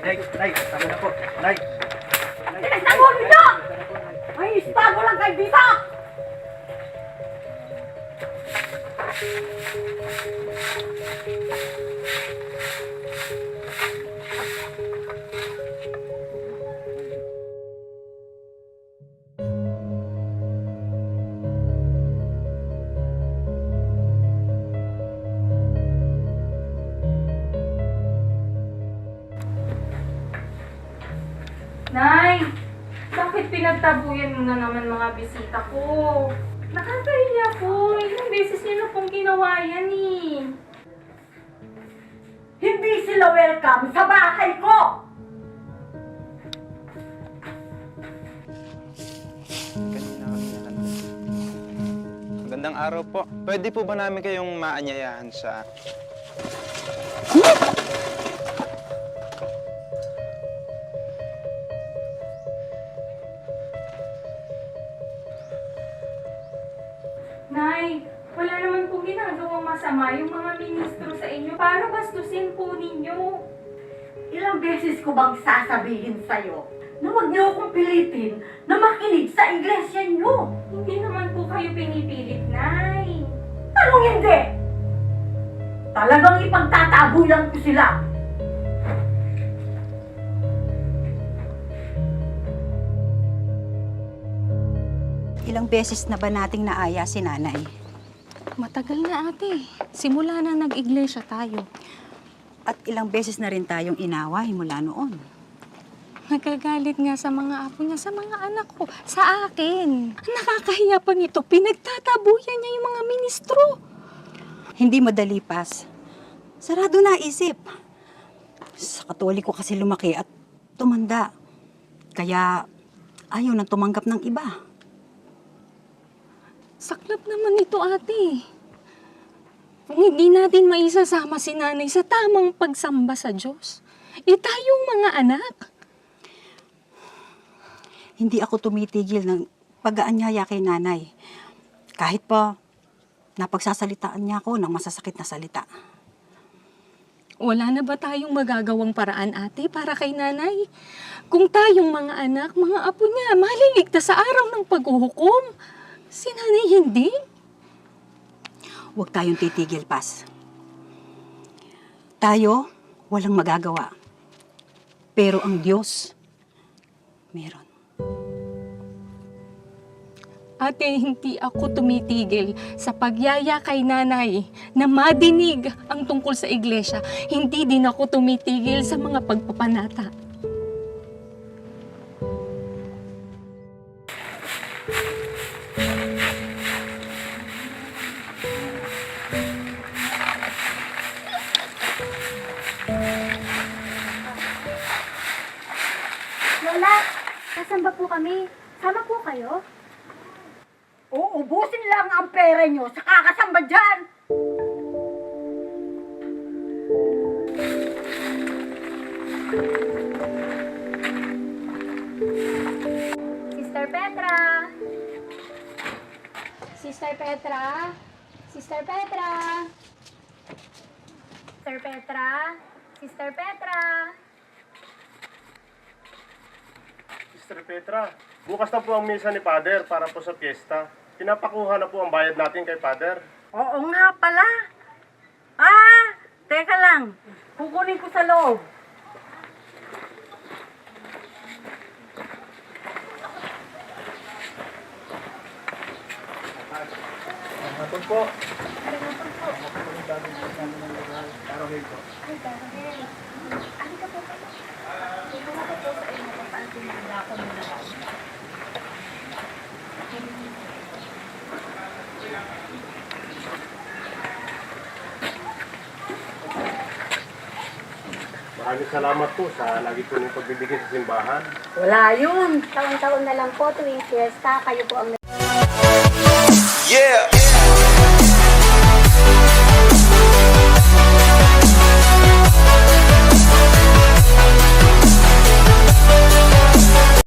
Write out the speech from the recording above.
Nay, tama na po. Nay. Tinagtago ninyo! May istago lang kayo dito! Nay, bakit pinagtabuyan mo na naman mga bisita ko? Nakakahiya po. Ilang beses niyo na pong ginawa yan eh. Hindi sila welcome sa bahay ko! Magandang araw po. Pwede po ba namin kayong maanyayahan sa... Nay, wala naman pong ginagawang masama yung mga ministro sa inyo para bastusin po ninyo. Ilang beses ko bang sasabihin sa'yo na huwag niyo akong pilitin na makinig sa iglesia niyo? Hindi naman po kayo pinipilit, Nay. Anong hindi? Talagang ipagtataboy lang ko sila. Ilang beses na ba nating naaya si nanay? Matagal na ate. Simula na nag-iglesia tayo. At ilang beses na rin tayong inaway mula noon. Nagagalit nga sa mga apo niya, sa mga anak ko, sa akin. Nakakahiya pa nito. Pinagtatabuyan niya yung mga ministro. Hindi madali, Pas. Sarado na isip. Sa Katoliko kasi lumaki at tumanda. Kaya ayaw nang tumanggap ng iba. Saklap naman ito, ate. Kung hindi natin maisasama si nanay sa tamang pagsamba sa Diyos, tayong mga anak. Hindi ako tumitigil ng pag-aanyaya kay nanay. Kahit pa napagsasalitaan niya ako ng masasakit na salita. Wala na ba tayong magagawang paraan, ate, para kay nanay? Kung tayong mga anak, mga apo niya, maliligtas sa araw ng paghuhukom. Si nanay hindi. Huwag tayong titigil, Pas. Tayo, walang magagawa. Pero ang Diyos, meron. Ate, hindi ako tumitigil sa pagyaya kay nanay na madinig ang tungkol sa iglesia. Hindi din ako tumitigil sa mga pagpapanata. Lola, nasaan ba po kami? Sama po kayo? Uubusin lang ang pera niyo sa kakasamba dyan! Sister Petra! Sister Petra! Sister Petra! Sister Petra! Sister Petra! Sister Petra, bukas na po ang misa ni Father para po sa piyesta. Pinapakuha na po ang bayad natin kay Father. Oo nga pala. Teka lang. Kukunin ko sa loob. Hapon po. Maraming salamat po sa lagi po niyong pagbibigay sa simbahan. Wala yun. Taon-taon na lang po tuwing fiesta, kayo po ang Yeah!